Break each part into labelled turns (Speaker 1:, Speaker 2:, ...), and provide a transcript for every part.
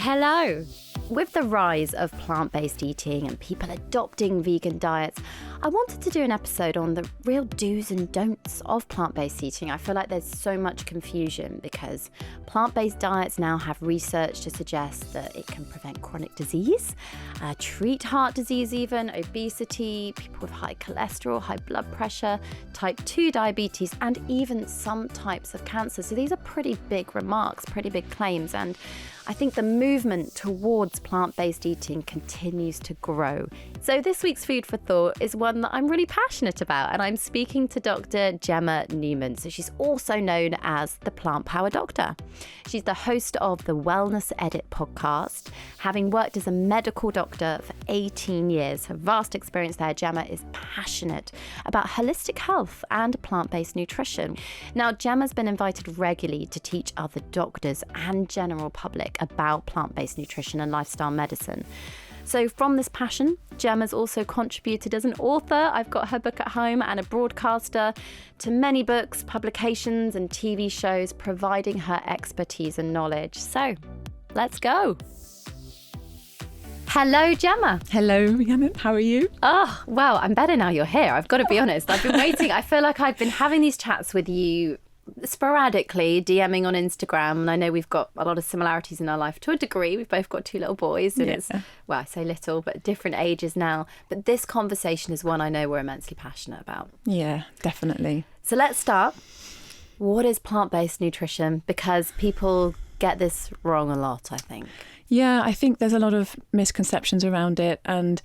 Speaker 1: Hello! With the rise of plant-based eating and people adopting vegan diets, I wanted to do an episode on the real do's and don'ts of plant-based eating. I feel like there's so much confusion because plant-based diets now have research to suggest that it can prevent chronic disease, treat heart disease even, obesity, people with high cholesterol, high blood pressure, type 2 diabetes, and even some types of cancer. So these are pretty big remarks, pretty big claims, and I think the movement towards plant-based eating continues to grow. So this week's Food for Thought is one that I'm really passionate about, and I'm speaking to Dr. Gemma Newman. So she's also known as the Plant Power Doctor. She's the host of the Wellness Edit podcast. Having worked as a medical doctor for 18 years, her vast experience there, Gemma is passionate about holistic health and plant-based nutrition. Now, Gemma's been invited regularly to teach other doctors and general public about plant-based nutrition and lifestyle medicine. So from this passion, Gemma's also contributed as an author. I've got her book at home, and a broadcaster, to many books, publications and TV shows, providing her expertise and knowledge. So let's go. Hello, Gemma.
Speaker 2: Hello, Rhiannon. How are you?
Speaker 1: Oh, well, I'm better now you're here. I've got to be honest. I've been waiting. I feel like I've been having these chats with you sporadically, DMing on Instagram, and I know we've got a lot of similarities in our life to a degree. We've both got 2 little boys, and it's, well, I say little, but different ages now. But this conversation is one I know we're immensely passionate about.
Speaker 2: Yeah, definitely.
Speaker 1: So let's start. What is plant-based nutrition? Because people get this wrong a lot, I think.
Speaker 2: Yeah, I think there's a lot of misconceptions around it, and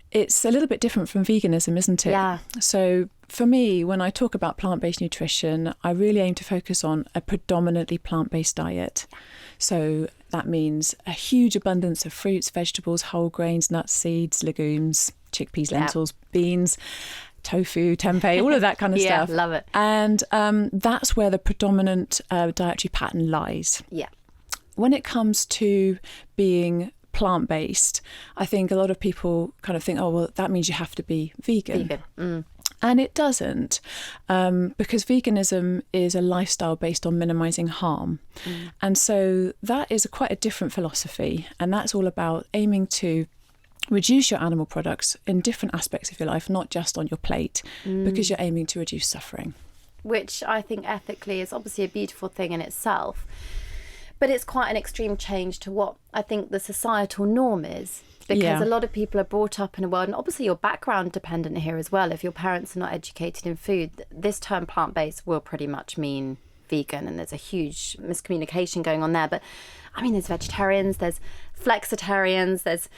Speaker 2: it's a little bit different from veganism, isn't it?
Speaker 1: Yeah.
Speaker 2: So for me, when I talk about plant-based nutrition, I really aim to focus on a predominantly plant-based diet. So that means a huge abundance of fruits, vegetables, whole grains, nuts, seeds, legumes, chickpeas, lentils, beans, tofu, tempeh, all of that kind of stuff.
Speaker 1: Yeah, love it.
Speaker 2: And that's where the predominant dietary pattern lies.
Speaker 1: Yeah.
Speaker 2: When it comes to being plant-based, I think a lot of people kind of think, oh, well, that means you have to be vegan. And it doesn't, because veganism is a lifestyle based on minimising harm. And so that is quite a different philosophy. And that's all about aiming to reduce your animal products in different aspects of your life, not just on your plate, because you're aiming to reduce suffering.
Speaker 1: Which I think ethically is obviously a beautiful thing in itself. But it's quite an extreme change to what I think the societal norm is. Because a lot of people are brought up in a world, and obviously your background dependent here as well. If your parents are not educated in food, this term plant-based will pretty much mean vegan, and there's a huge miscommunication going on there. But I mean, there's vegetarians, there's flexitarians, there's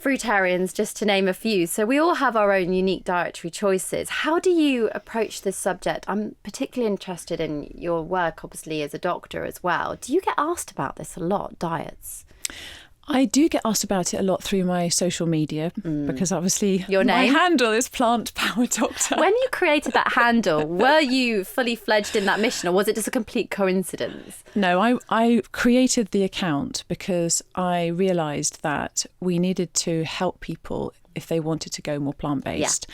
Speaker 1: fruitarians, just to name a few. So we all have our own unique dietary choices. How do you approach this subject? I'm particularly interested in your work, obviously, as a doctor as well. Do you get asked about this a lot, diets?
Speaker 2: I do get asked about it a lot through my social media, because obviously
Speaker 1: Your name?
Speaker 2: my handle is Plant Power Doctor.
Speaker 1: When you created that handle, were you fully fledged in that mission, or was it just a complete coincidence?
Speaker 2: No, I created the account because I realised that we needed to help people if they wanted to go more plant-based.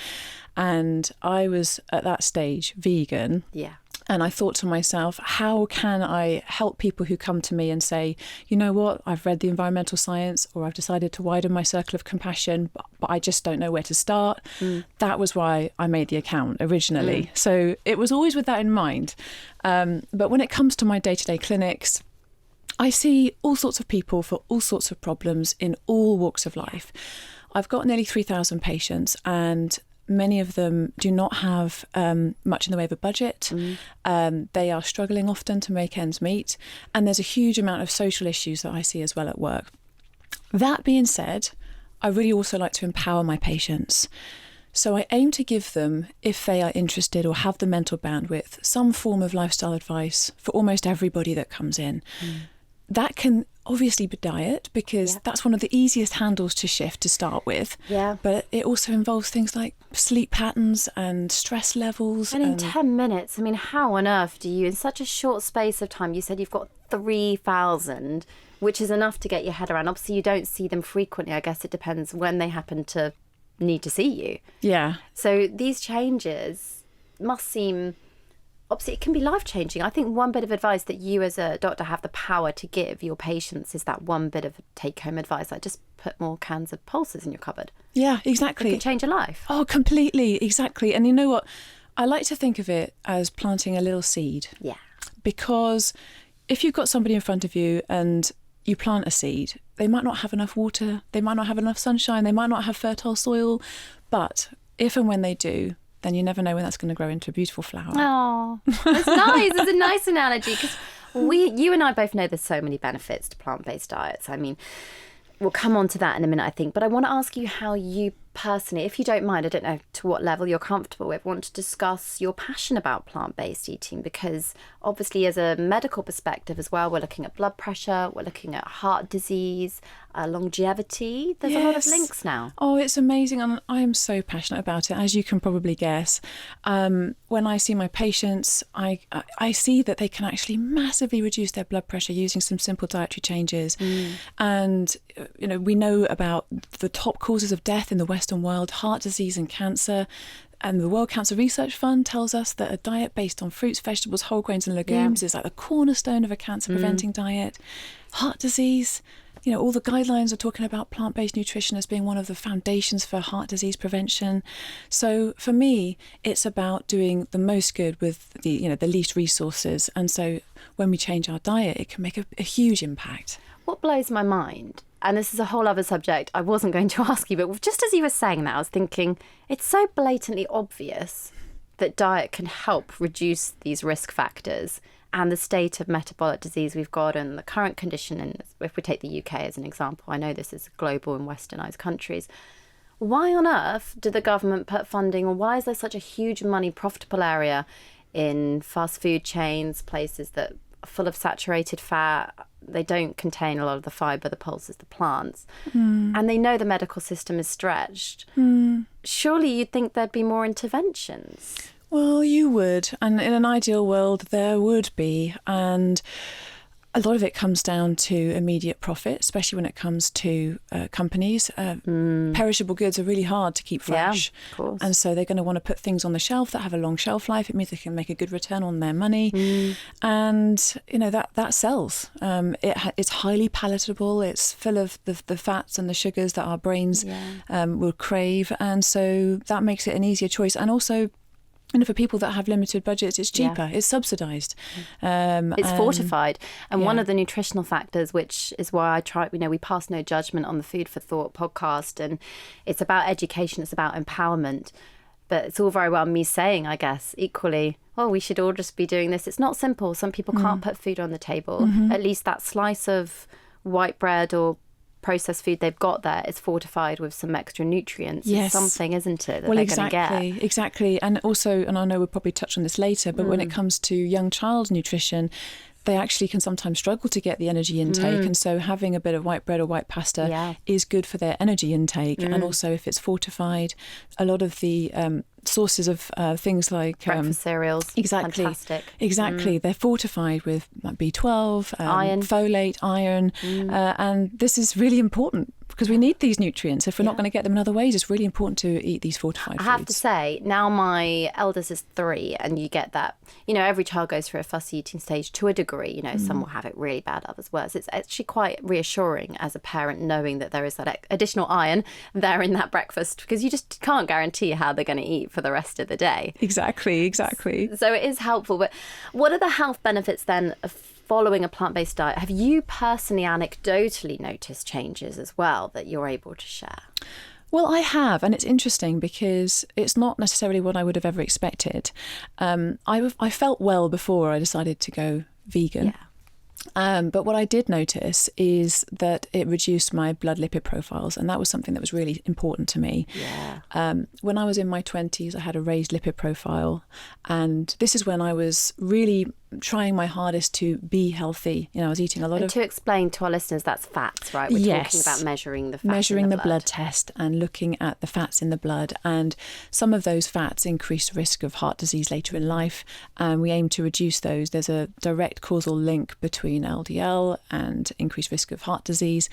Speaker 2: And I was at that stage vegan.
Speaker 1: Yeah.
Speaker 2: And I thought to myself, how can I help people who come to me and say, you know what, I've read the environmental science, or I've decided to widen my circle of compassion, but I just don't know where to start. That was why I made the account originally. So it was always with that in mind. But when it comes to my day-to-day clinics, I see all sorts of people for all sorts of problems in all walks of life. I've got nearly 3,000 patients, and many of them do not have much in the way of a budget. They are struggling often to make ends meet. And there's a huge amount of social issues that I see as well at work. That being said, I really also like to empower my patients. So I aim to give them, if they are interested or have the mental bandwidth, some form of lifestyle advice for almost everybody that comes in. That can obviously be diet, because that's one of the easiest handles to shift to start with. But it also involves things like sleep patterns and stress levels.
Speaker 1: And in 10 minutes, I mean, how on earth do you, in such a short space of time, you said you've got 3,000, which is enough to get your head around. Obviously, you don't see them frequently. I guess it depends when they happen to need to see you.
Speaker 2: Yeah.
Speaker 1: So these changes must seem obviously it can be life-changing. I think one bit of advice that you as a doctor have the power to give your patients is that one bit of take-home advice, like just put more cans of pulses in your cupboard.
Speaker 2: Yeah, exactly.
Speaker 1: It can change a life.
Speaker 2: Oh, completely, exactly. And you know what? I like to think of it as planting a little seed.
Speaker 1: Yeah.
Speaker 2: Because if you've got somebody in front of you and you plant a seed, they might not have enough water, they might not have enough sunshine, they might not have fertile soil, but if and when they do, then you never know when that's going to grow into a beautiful flower.
Speaker 1: Oh, that's nice. It's a nice analogy, because you and I both know there's so many benefits to plant-based diets. I mean, we'll come on to that in a minute, I think, but I want to ask you how you personally, if you don't mind, I don't know to what level you're comfortable with, want to discuss your passion about plant-based eating, because obviously as a medical perspective as well, we're looking at blood pressure, we're looking at heart disease, longevity. There's a lot of links now.
Speaker 2: Oh, it's amazing. And I am so passionate about it, as you can probably guess. When I see my patients, I see that they can actually massively reduce their blood pressure using some simple dietary changes. And, you know, we know about the top causes of death in the Western world, heart disease and cancer. And the World Cancer Research Fund tells us that a diet based on fruits, vegetables, whole grains and legumes is like the cornerstone of a cancer-preventing diet. Heart disease, you know, all the guidelines are talking about plant-based nutrition as being one of the foundations for heart disease prevention. So for me, it's about doing the most good with the least resources. And so when we change our diet, it can make a huge impact.
Speaker 1: What blows my mind, and this is a whole other subject I wasn't going to ask you, but just as you were saying that, I was thinking it's so blatantly obvious that diet can help reduce these risk factors and the state of metabolic disease we've got and the current condition. And if we take the UK as an example, I know this is global in westernised countries. Why on earth did the government put funding, or why is there such a huge money profitable area in fast food chains, places that are full of saturated fat? They don't contain a lot of the fibre, the pulses, the plants. And they know the medical system is stretched. Surely you'd think there'd be more interventions.
Speaker 2: Well, you would. And in an ideal world, there would be. And a lot of it comes down to immediate profit, especially when it comes to companies. Perishable goods are really hard to keep fresh.
Speaker 1: Yeah, of course.
Speaker 2: And so they're going to want to put things on the shelf that have a long shelf life. It means they can make a good return on their money. And, you know, that sells. It's highly palatable. It's full of the fats and the sugars that our brains will crave. And so that makes it an easier choice. And also, you know, for people that have limited budgets, it's cheaper. It's subsidised.
Speaker 1: It's fortified. And one of the nutritional factors, which is why I try, you know, we pass no judgment on the Food for Thought podcast, and it's about education, it's about empowerment. But it's all very well me saying, I guess, equally, oh, we should all just be doing this. It's not simple. Some people can't put food on the table. At least that slice of white bread or processed food they've got there is fortified with some extra nutrients.
Speaker 2: Yes.
Speaker 1: It's something, isn't it, that they're going to get?
Speaker 2: Exactly. And also, and I know we'll probably touch on this later, but when it comes to young child nutrition, they actually can sometimes struggle to get the energy intake. And so having a bit of white bread or white pasta is good for their energy intake. And also if it's fortified, a lot of the sources of things like
Speaker 1: breakfast cereals.
Speaker 2: Exactly.
Speaker 1: Fantastic.
Speaker 2: Exactly. They're fortified with B12,
Speaker 1: iron,
Speaker 2: folate, iron. And this is really important because we need these nutrients. If we're not going to get them in other ways, it's really important to eat these fortified foods.
Speaker 1: I have to say, now my eldest is 3, and you get that, you know, every child goes through a fussy eating stage to a degree. You know, some will have it really bad, others worse. It's actually quite reassuring as a parent knowing that there is that additional iron there in that breakfast, because you just can't guarantee how they're going to eat for the rest of the day.
Speaker 2: Exactly.
Speaker 1: So it is helpful. But what are the health benefits then of following a plant-based diet? Have you personally, anecdotally noticed changes as well that you're able to share?
Speaker 2: Well, I have, and it's interesting because it's not necessarily what I would have ever expected. I felt well before I decided to go vegan. But what I did notice is that it reduced my blood lipid profiles, and that was something that was really important to me. When I was in my 20s, I had a raised lipid profile, and this is when I was really trying my hardest to be healthy. You know, I was eating a lot
Speaker 1: and to explain to our listeners, that's fats, right? We're talking about measuring the fats in the blood
Speaker 2: test and looking at the fats in the blood, and some of those fats increase risk of heart disease later in life, and we aim to reduce those. There's a direct causal link between LDL and increased risk of heart disease,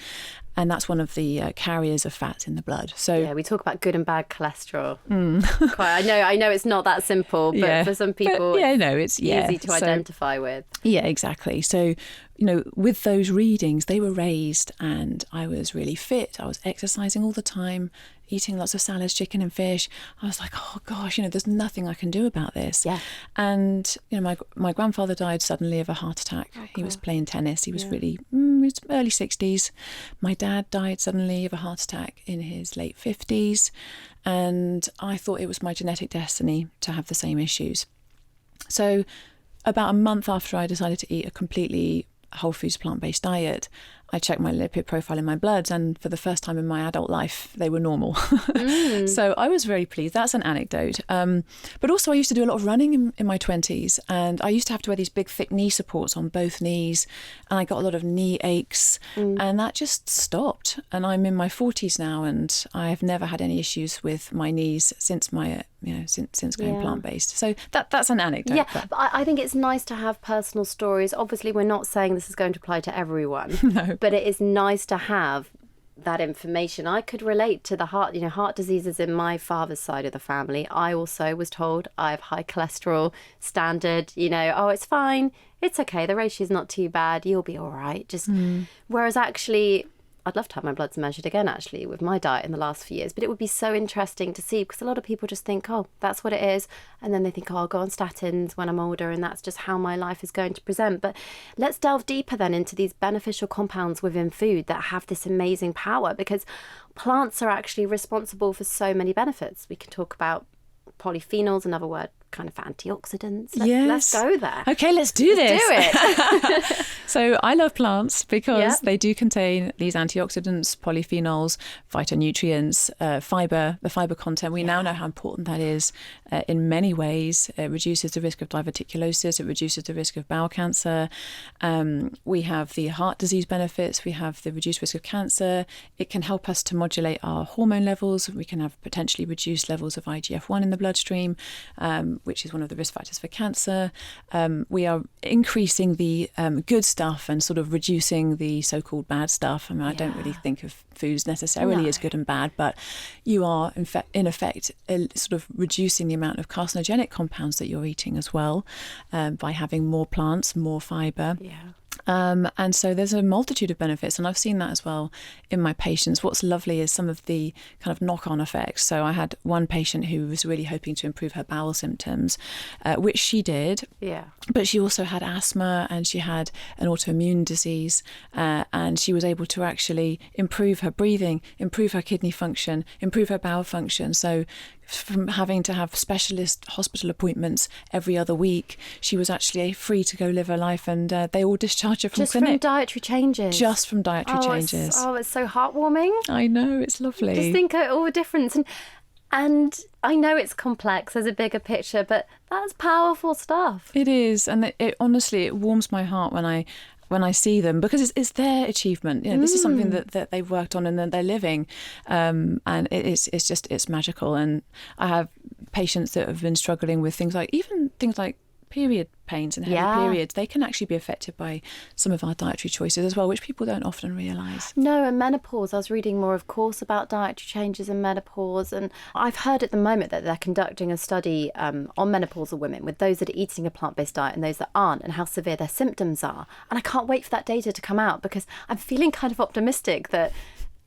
Speaker 2: And that's one of the carriers of fats in the blood. So
Speaker 1: yeah, we talk about good and bad cholesterol. I know it's not that simple, but for some people, it's easy to identify with.
Speaker 2: Yeah, exactly. So, with those readings, they were raised, and I was really fit. I was exercising all the time, eating lots of salads, chicken and fish. I was like, oh gosh, there's nothing I can do about this.
Speaker 1: Yeah.
Speaker 2: And my grandfather died suddenly of a heart attack. Oh, he was playing tennis. He was really his early 60s. My dad died suddenly of a heart attack in his late 50s, and I thought it was my genetic destiny to have the same issues. So about a month after I decided to eat a completely whole foods plant-based diet, I checked my lipid profile in my bloods, and for the first time in my adult life, they were normal. So I was very pleased. That's an anecdote. But also I used to do a lot of running in my 20s, and I used to have to wear these big, thick knee supports on both knees, and I got a lot of knee aches, and that just stopped. And I'm in my 40s now, and I've never had any issues with my knees since my since going plant-based. So that's an anecdote.
Speaker 1: Yeah, but I think it's nice to have personal stories. Obviously, we're not saying this is going to apply to everyone.
Speaker 2: No.
Speaker 1: But it is nice to have that information. I could relate to the heart diseases in my father's side of the family. I also was told I have high cholesterol, standard, oh, it's fine, it's okay, the ratio's not too bad, you'll be all right. Whereas actually, I'd love to have my bloods measured again, actually, with my diet in the last few years. But it would be so interesting to see, because a lot of people just think, oh, that's what it is. And then they think, oh, I'll go on statins when I'm older, and that's just how my life is going to present. But let's delve deeper then into these beneficial compounds within food that have this amazing power, because plants are actually responsible for so many benefits. We can talk about polyphenols, another word kind of for antioxidants. Let's go there.
Speaker 2: Okay, let's do this.
Speaker 1: Do it.
Speaker 2: So I love plants because they do contain these antioxidants, polyphenols, phytonutrients, fibre, the fibre content. We now know how important that is in many ways. It reduces the risk of diverticulosis. It reduces the risk of bowel cancer. We have the heart disease benefits. We have the reduced risk of cancer. It can help us to modulate our hormone levels. We can have potentially reduced levels of IGF-1 in the bloodstream, which is one of the risk factors for cancer. We are increasing the good stuff and sort of reducing the so-called bad stuff. I mean, I don't really think of foods necessarily as good and bad, but you are in effect sort of reducing the amount of carcinogenic compounds that you're eating as well, by having more plants, more fibre. And so there's a multitude of benefits, and I've seen that as well in my patients. What's lovely is some of the kind of knock-on effects. So I had one patient who was really hoping to improve her bowel symptoms, which she did. But she also had asthma, and she had an autoimmune disease, and she was able to actually improve her breathing, improve her kidney function, improve her bowel function. So from having to have specialist hospital appointments every other week, she was actually free to go live her life, and they all discharged her from clinic.
Speaker 1: Just from dietary changes?
Speaker 2: Just from dietary changes.
Speaker 1: It's so heartwarming.
Speaker 2: I know, it's lovely.
Speaker 1: Just think of all the difference. And I know it's complex, there's a bigger picture, but that's powerful stuff.
Speaker 2: It is, and it honestly, it warms my heart when I see them, because it's their achievement. This is something that they've worked on and that they're living, and it's magical. And I have patients that have been struggling with things like period pains and heavy periods. They can actually be affected by some of our dietary choices as well, which people don't often realise.
Speaker 1: No, and menopause. I was reading more, of course, about dietary changes in menopause, and I've heard at the moment that they're conducting a study on menopausal women, with those that are eating a plant-based diet and those that aren't, and how severe their symptoms are. And I can't wait for that data to come out, because I'm feeling kind of optimistic that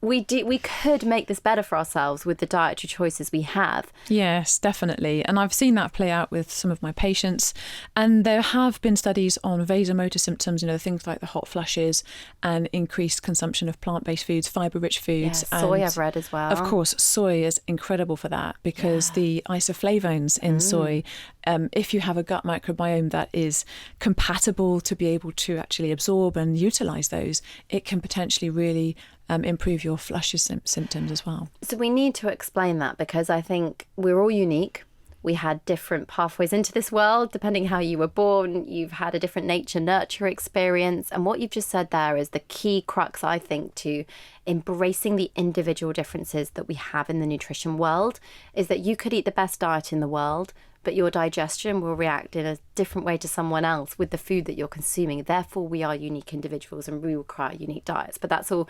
Speaker 1: we could make this better for ourselves with the dietary choices we have.
Speaker 2: Yes, definitely. And I've seen that play out with some of my patients. And there have been studies on vasomotor symptoms, things like the hot flushes and increased consumption of plant-based foods, fibre-rich foods.
Speaker 1: Yeah, soy I've read as well.
Speaker 2: Of course, soy is incredible for that, because the isoflavones in soy, if you have a gut microbiome that is compatible to be able to actually absorb and utilise those, it can potentially really improve your flushes symptoms as well.
Speaker 1: So we need to explain that, because I think we're all unique. We had different pathways into this world, depending how you were born. You've had a different nature-nurture experience. And what you've just said there is the key crux, I think, to embracing the individual differences that we have in the nutrition world, is that you could eat the best diet in the world, but your digestion will react in a different way to someone else with the food that you're consuming. Therefore, we are unique individuals, and we require unique diets. But that's all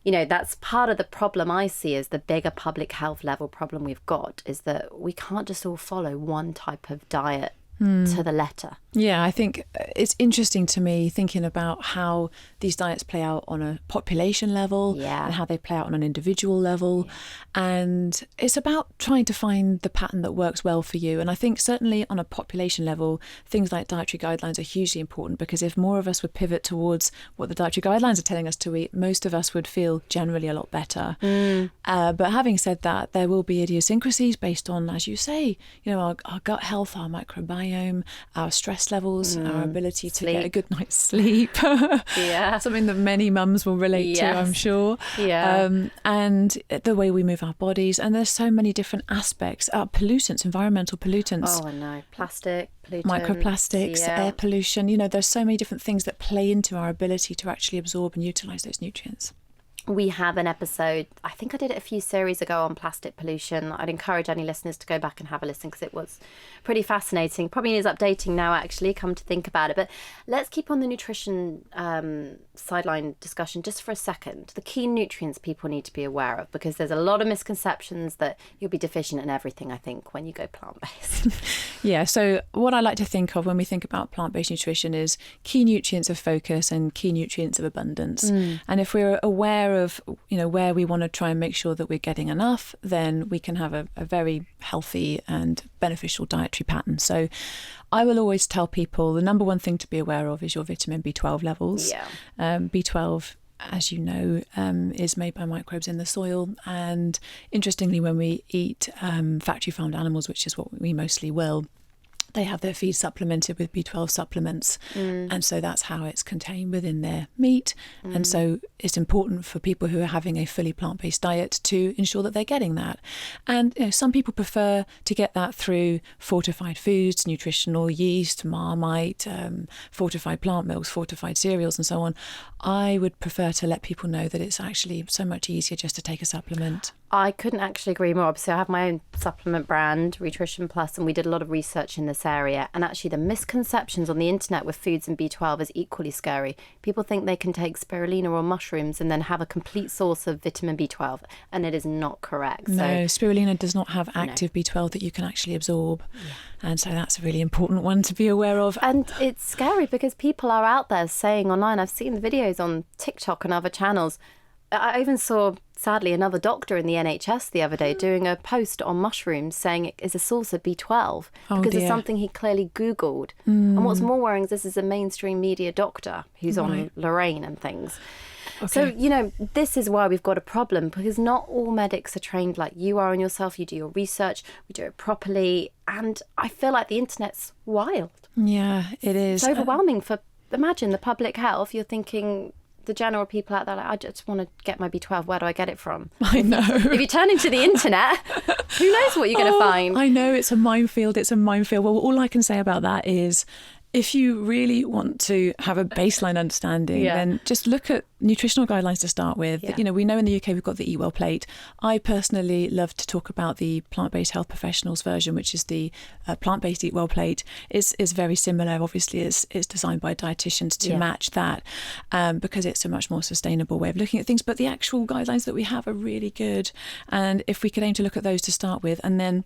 Speaker 1: you know, that's part of the problem I see as the bigger public health level problem we've got, is that we can't just all follow one type of diet to the letter.
Speaker 2: Yeah, I think it's interesting to me thinking about how these diets play out on a population level and how they play out on an individual level. And it's about trying to find the pattern that works well for you. And I think certainly on a population level, things like dietary guidelines are hugely important, because if more of us would pivot towards what the dietary guidelines are telling us to eat, most of us would feel generally a lot better. But having said that, there will be idiosyncrasies based on, as you say, you know, our gut health, our microbiome, our stress levels, our ability to get a good night's sleep. Something that many mums will relate to, I'm sure. And the way we move our bodies. And there's so many different aspects. Pollutants, environmental pollutants.
Speaker 1: Oh, I know. Plastic, pollutants.
Speaker 2: Microplastics, air pollution. You know, there's so many different things that play into our ability to actually absorb and utilise those nutrients.
Speaker 1: We have an episode, I think I did it a few series ago, on plastic pollution. I'd encourage any listeners to go back and have a listen, because it was pretty fascinating. Probably needs updating now, actually, come to think about it. But let's keep on the nutrition sideline discussion just for a second. The key nutrients people need to be aware of, because there's a lot of misconceptions that you'll be deficient in everything, I think, when you go plant-based.
Speaker 2: Yeah, so what I like to think of when we think about plant-based nutrition is key nutrients of focus and key nutrients of abundance. And if we're aware of, you know, where we want to try and make sure that we're getting enough, then we can have a very healthy and beneficial dietary pattern. So I will always tell people the number one thing to be aware of is your vitamin B12 levels. B12, as you know, is made by microbes in the soil. And interestingly, when we eat factory farmed animals, which is what we mostly will, they have their feed supplemented with B12 supplements. And so that's how it's contained within their meat. And so it's important for people who are having a fully plant-based diet to ensure that they're getting that. And you know, some people prefer to get that through fortified foods, nutritional yeast, Marmite, fortified plant milks, fortified cereals, and so on. I would prefer to let people know that it's actually so much easier just to take a supplement.
Speaker 1: I couldn't actually agree more. Obviously, I have my own supplement brand, Nutrition Plus, and we did a lot of research in this area. And actually, the misconceptions on the internet with foods and B12 is equally scary. People think they can take spirulina or mushrooms and then have a complete source of vitamin B12, and it is not correct.
Speaker 2: No, spirulina does not have active B12 that you can actually absorb. And so that's a really important one to be aware of.
Speaker 1: And it's scary because people are out there saying online, I've seen the videos on TikTok and other channels. I even saw, sadly, another doctor in the NHS the other day doing a post on mushrooms saying it is a source of B12 because it's something he clearly Googled. And what's more worrying is this is a mainstream media doctor who's on Lorraine and things. So, you know, this is why we've got a problem, because not all medics are trained like you are on yourself. You do your research, we do it properly. And I feel like the internet's wild.
Speaker 2: Yeah, it is.
Speaker 1: It's overwhelming for, imagine the public health. You're thinking, the general people out there, like, I just want to get my B12. Where do I get it from?
Speaker 2: I know.
Speaker 1: If you turn into the internet, who knows what you're going to find?
Speaker 2: I know, it's a minefield. It's a minefield. Well, all I can say about that is, if you really want to have a baseline understanding, then just look at nutritional guidelines to start with. You know, we know in the UK we've got the Eat Well plate. I personally love to talk about the plant-based health professionals version, which is the plant-based Eat Well plate. It's very similar. Obviously, it's designed by dietitians to match that because it's a much more sustainable way of looking at things. But the actual guidelines that we have are really good. And if we could aim to look at those to start with, and then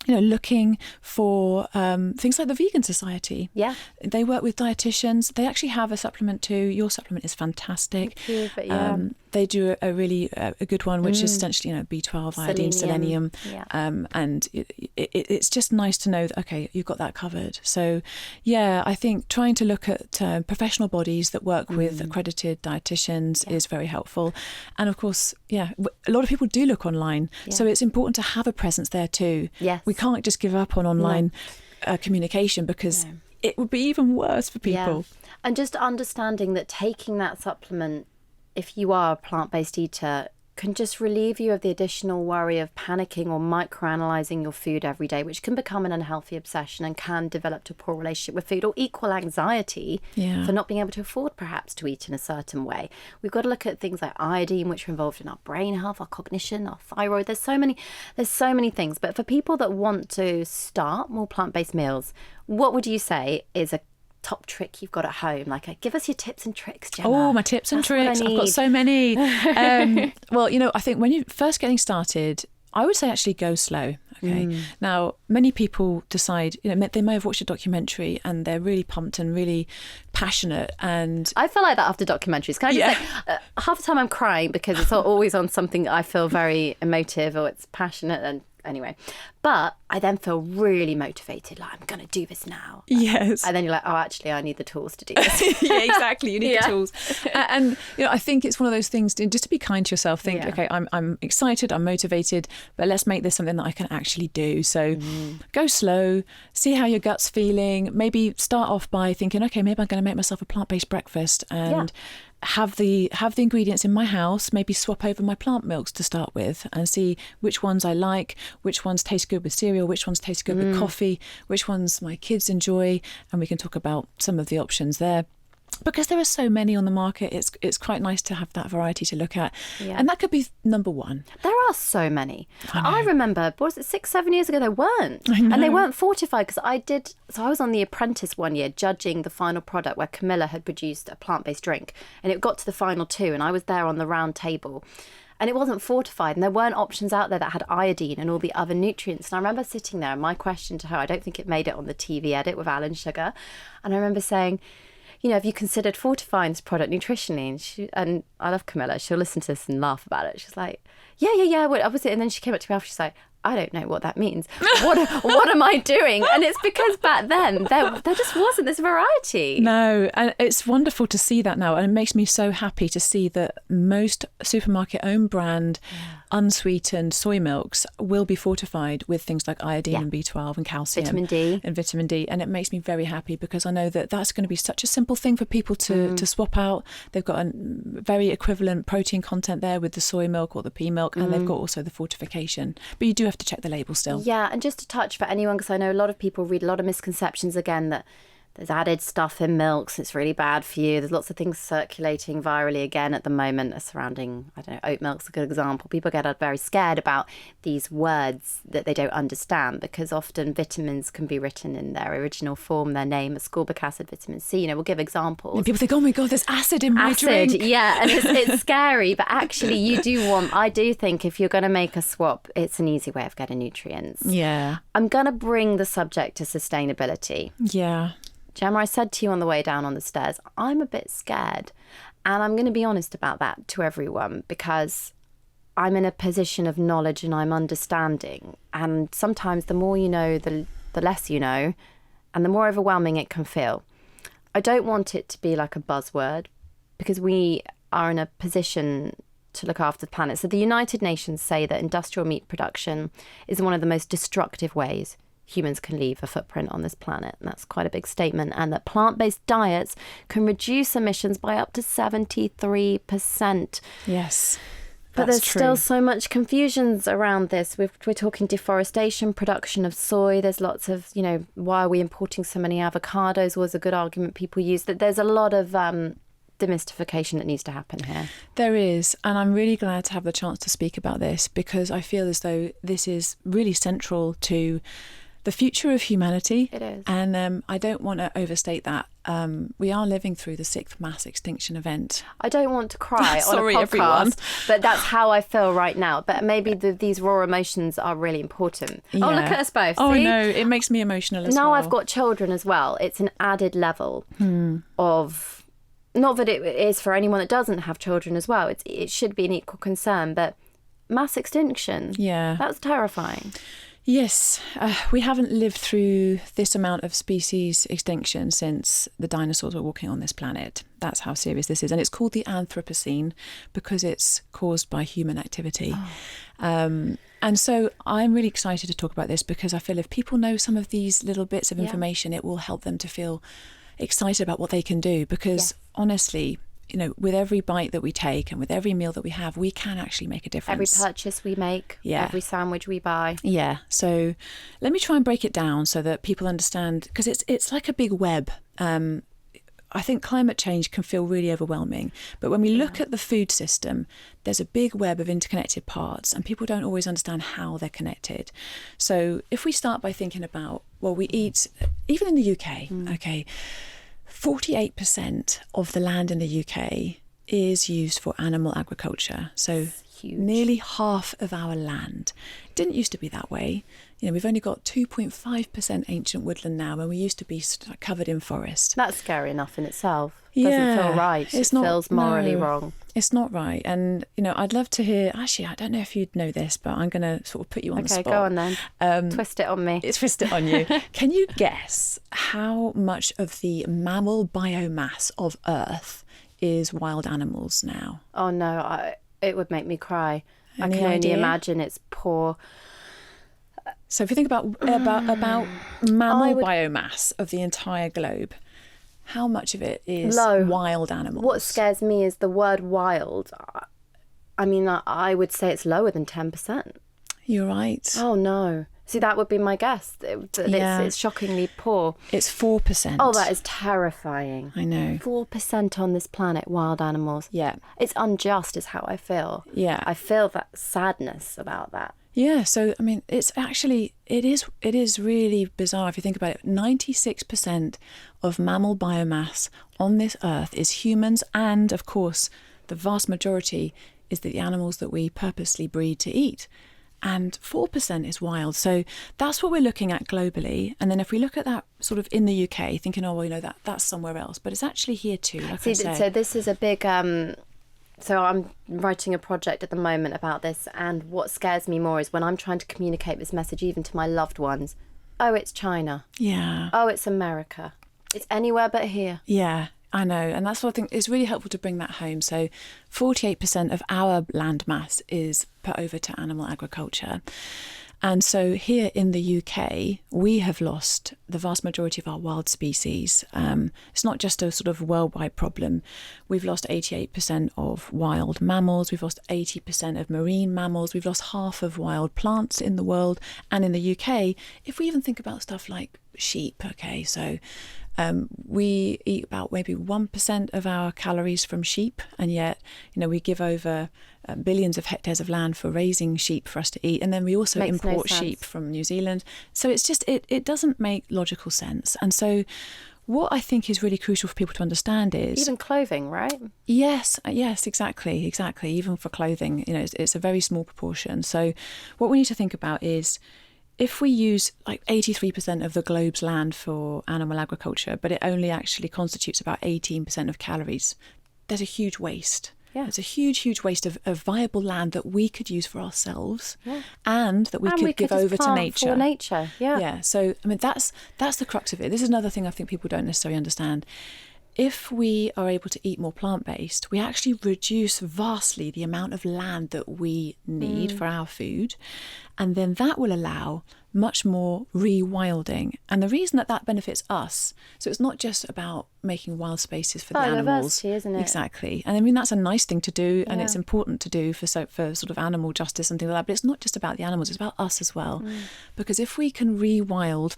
Speaker 2: you know, looking for things like the Vegan Society.
Speaker 1: Yeah.
Speaker 2: They work with dietitians. They actually have a supplement too. Your supplement is fantastic.
Speaker 1: Thank you, but
Speaker 2: they do a really a good one, which is essentially, you know, B12, iodine, selenium. And it's just nice to know that, okay, you've got that covered. So, yeah, I think trying to look at professional bodies that work with accredited dietitians is very helpful. And of course, a lot of people do look online. So it's important to have a presence there too.
Speaker 1: Yes.
Speaker 2: We can't just give up on online communication because it would be even worse for people.
Speaker 1: Yeah. And just understanding that taking that supplement, if you are a plant-based eater, can just relieve you of the additional worry of panicking or microanalyzing your food every day, which can become an unhealthy obsession and can develop to a poor relationship with food, or equal anxiety for not being able to afford perhaps to eat in a certain way. We've got to look at things like iodine, which are involved in our brain health, our cognition, our thyroid. There's so many things. But for people that want to start more plant-based meals, what would you say is a top trick you've got at home? Like, give us your tips and tricks, Gemma.
Speaker 2: Oh, my tips and tricks. I've got so many. Well, I think when you're first getting started, I would say actually go slow. Okay. Now, many people decide, they may have watched a documentary and they're really pumped and really passionate. And
Speaker 1: I feel like that after documentaries. Can I just say, half the time I'm crying because it's always on something I feel very emotive or it's passionate. And anyway, but I then feel really motivated. Like, I'm going to do this now.
Speaker 2: Yes.
Speaker 1: And then you're like, oh, actually, I need the tools to do this.
Speaker 2: Yeah, exactly. You need the tools. And I think it's one of those things just to be kind to yourself. Think, okay, I'm excited, I'm motivated, but let's make this something that I can actually do. So go slow, see how your gut's feeling. Maybe start off by thinking, okay, maybe I'm going to make myself a plant-based breakfast and have the ingredients in my house, maybe swap over my plant milks to start with and see which ones I like, which ones taste good with cereal, which ones taste good with coffee, which ones my kids enjoy, and we can talk about some of the options there. Because there are so many on the market, it's quite nice to have that variety to look at. And that could be number one.
Speaker 1: There are so many. I remember, what was it, 6-7 years ago, there weren't. And they weren't fortified because I was on The Apprentice one year judging the final product where Camilla had produced a plant-based drink. And it got to the final 2 and I was there on the round table. And it wasn't fortified and there weren't options out there that had iodine and all the other nutrients. And I remember sitting there and my question to her, I don't think it made it on the TV edit with Alan Sugar. And I remember saying, have you considered fortifying this product nutritionally? And I love Camilla. She'll listen to this and laugh about it. She's like, yeah. Well, obviously. And then she came up to me after. She's like, I don't know what that means. What am I doing? And it's because back then there just wasn't this variety.
Speaker 2: No, and it's wonderful to see that now. And it makes me so happy to see that most supermarket own brand unsweetened soy milks will be fortified with things like iodine and B12 and calcium. Vitamin D. And it makes me very happy because I know that that's going to be such a simple thing for people to swap out. They've got a very equivalent protein content there with the soy milk or the pea milk, and they've got also the fortification. But you do have to check the label still.
Speaker 1: Yeah, and just to touch for anyone, because I know a lot of people read a lot of misconceptions again that there's added stuff in milks, it's really bad for you. There's lots of things circulating virally again at the moment surrounding, I don't know, oat milk's a good example. People get very scared about these words that they don't understand because often vitamins can be written in their original form, their name, ascorbic acid, vitamin C. We'll give examples.
Speaker 2: And people think, oh my God, there's acid in my drink.
Speaker 1: Yeah, and it's scary, but actually I do think if you're going to make a swap, it's an easy way of getting nutrients.
Speaker 2: Yeah.
Speaker 1: I'm going to bring the subject to sustainability.
Speaker 2: Yeah.
Speaker 1: Gemma, I said to you on the way down on the stairs, I'm a bit scared. And I'm going to be honest about that to everyone because I'm in a position of knowledge and I'm understanding. And sometimes the more you know, the less you know, and the more overwhelming it can feel. I don't want it to be like a buzzword because we are in a position to look after the planet. So the United Nations say that industrial meat production is one of the most destructive ways humans can leave a footprint on this planet. And that's quite a big statement. And that plant-based diets can reduce emissions by up to 73%.
Speaker 2: Yes.
Speaker 1: But there's still so much confusion around this. We're talking deforestation, production of soy. There's lots of, why are we importing so many avocados was a good argument people use. That there's a lot of demystification that needs to happen here.
Speaker 2: There is. And I'm really glad to have the chance to speak about this because I feel as though this is really central to the future of humanity.
Speaker 1: It is.
Speaker 2: And I don't want to overstate that. We are living through the 6th mass extinction event.
Speaker 1: I don't want to cry on a podcast,
Speaker 2: everyone.
Speaker 1: But that's how I feel right now. But maybe these raw emotions are really important. Yeah. Oh, look at us both.
Speaker 2: Oh,
Speaker 1: see?
Speaker 2: no, it makes me emotional as well.
Speaker 1: Now I've got children as well. It's an added level of, not that it is for anyone that doesn't have children as well. It should be an equal concern, but mass extinction.
Speaker 2: Yeah.
Speaker 1: That's terrifying.
Speaker 2: Yes, we haven't lived through this amount of species extinction since the dinosaurs were walking on this planet. That's how serious this is. And it's called the Anthropocene because it's caused by human activity. And so I'm really excited to talk about this because I feel if people know some of these little bits of information, it will help them to feel excited about what they can do. Because honestly, with every bite that we take and with every meal that we have, we can actually make a difference.
Speaker 1: Every purchase we make, every sandwich we buy.
Speaker 2: Yeah. So let me try and break it down so that people understand, because it's like a big web. I think climate change can feel really overwhelming. But when we look at the food system, there's a big web of interconnected parts and people don't always understand how they're connected. So if we start by thinking about, we eat, even in the UK, 48% of the land in the UK is used for animal agriculture. So
Speaker 1: Huge.
Speaker 2: nearly half of our land. It didn't used to be that way. We've only got 2.5% ancient woodland now, when we used to be covered in forest.
Speaker 1: That's scary enough in itself. Doesn't feel right. It feels morally wrong.
Speaker 2: It's not right. And, I'd love to hear, actually, I don't know if you'd know this, but I'm going to sort of put you on the spot.
Speaker 1: Okay, go on then. Twist it on me.
Speaker 2: Twist it on you. Can you guess how much of the mammal biomass of Earth is wild animals now?
Speaker 1: Oh, no, it would make me cry.
Speaker 2: Any
Speaker 1: I can only
Speaker 2: idea?
Speaker 1: Imagine it's poor.
Speaker 2: So if you think about mammal biomass of the entire globe, how much of it is wild animals?
Speaker 1: What scares me is the word wild. I mean, I would say it's lower than 10%.
Speaker 2: You're right.
Speaker 1: Oh, no. See, that would be my guess. It's shockingly poor.
Speaker 2: It's 4%.
Speaker 1: Oh, that is terrifying.
Speaker 2: I know.
Speaker 1: 4% on this planet, wild animals.
Speaker 2: Yeah.
Speaker 1: It's unjust is how I feel.
Speaker 2: Yeah.
Speaker 1: I feel that sadness about that.
Speaker 2: Yeah, so I mean, it is really bizarre if you think about it. 96% of mammal biomass on this earth is humans, and of course, the vast majority is the animals that we purposely breed to eat. And 4% is wild. So that's what we're looking at globally. And then if we look at that sort of in the UK, thinking, oh, well, that's somewhere else, but it's actually here too. Like I say.
Speaker 1: So this is a big. So I'm writing a project at the moment about this, and what scares me more is when I'm trying to communicate this message even to my loved ones. Oh, it's China.
Speaker 2: Yeah.
Speaker 1: Oh, it's America. It's anywhere but here.
Speaker 2: Yeah, I know. And that's what I think is really helpful to bring that home. So 48% of our land mass is put over to animal agriculture. And so here in the UK, we have lost the vast majority of our wild species. It's not just a sort of worldwide problem. We've lost 88% of wild mammals. We've lost 80% of marine mammals. We've lost half of wild plants in the world. And in the UK, if we even think about stuff like sheep, okay, so we eat about maybe 1% of our calories from sheep, and yet, we give over billions of hectares of land for raising sheep for us to eat, and then we also import sheep from New Zealand. So it's just it doesn't make logical sense. And so what I think is really crucial for people to understand is
Speaker 1: even clothing, right?
Speaker 2: Yes, exactly. Even for clothing, it's a very small proportion. So what we need to think about is, if we use like 83% of the globe's land for animal agriculture, but it only actually constitutes about 18% of calories, there's a huge waste. Yeah. There's a huge waste of viable land that we could use for ourselves, and that we could give over to nature.
Speaker 1: For nature, yeah.
Speaker 2: Yeah. So I mean, that's the crux of it. This is another thing I think people don't necessarily understand. If we are able to eat more plant-based, we actually reduce vastly the amount of land that we need for our food. And then that will allow much more rewilding. And the reason that benefits us, so it's not just about making wild spaces for the animals.
Speaker 1: Biodiversity, isn't it?
Speaker 2: Exactly. And I mean, that's a nice thing to do, and it's important to do for sort of animal justice and things like that. But it's not just about the animals, it's about us as well. Because if we can rewild,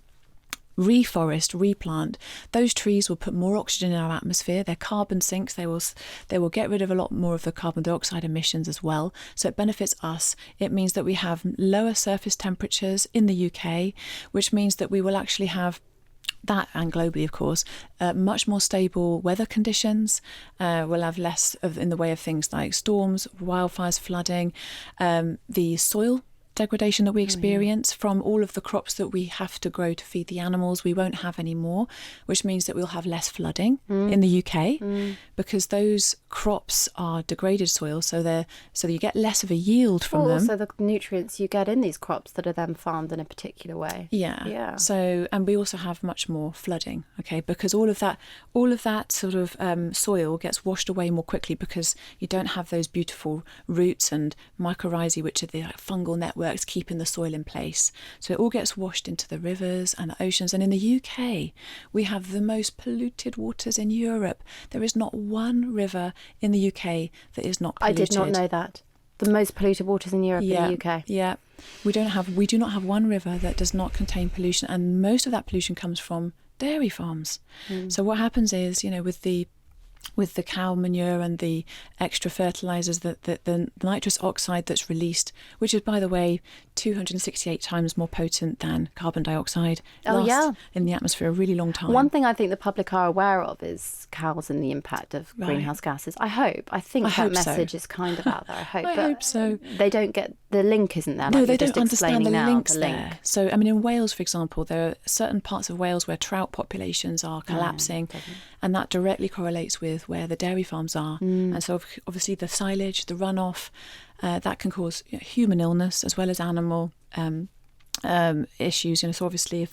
Speaker 2: reforest, replant, those trees will put more oxygen in our atmosphere. Their carbon sinks. They will get rid of a lot more of the carbon dioxide emissions as well. So it benefits us. It means that we have lower surface temperatures in the UK, which means that we will actually have that, and globally, of course, much more stable weather conditions. We'll have less in the way of things like storms, wildfires, flooding, the soil degradation that we experience from all of the crops that we have to grow to feed the animals. We won't have any more, which means that we'll have less flooding in the UK because those crops are degraded soil, so you get less of a yield from them.
Speaker 1: Also, the nutrients you get in these crops that are then farmed in a particular way.
Speaker 2: Yeah. So, and we also have much more flooding, okay, because all of that sort of soil gets washed away more quickly because you don't have those beautiful roots and mycorrhizae, which are the fungal networks keeping the soil in place. So it all gets washed into the rivers and the oceans. And in the UK, we have the most polluted waters in Europe. There is not one river in the UK that is not polluted.
Speaker 1: I did not know that. The most polluted waters in Europe in the UK.
Speaker 2: Yeah. We do not have one river that does not contain pollution, and most of that pollution comes from dairy farms. So what happens is, with the with the cow manure and the extra fertilizers, the nitrous oxide that's released, which is, by the way, 268 times more potent than carbon dioxide, lasts in the atmosphere a really long time.
Speaker 1: One thing I think the public are aware of is cows and the impact of greenhouse gases. I think that message is kind of out there. I hope
Speaker 2: so.
Speaker 1: They don't get the link, isn't there?
Speaker 2: No, they don't understand the links there. So, I mean, in Wales, for example, there are certain parts of Wales where trout populations are collapsing, and that directly correlates with where the dairy farms are. And so obviously the silage, the runoff, that can cause human illness as well as animal issues. So obviously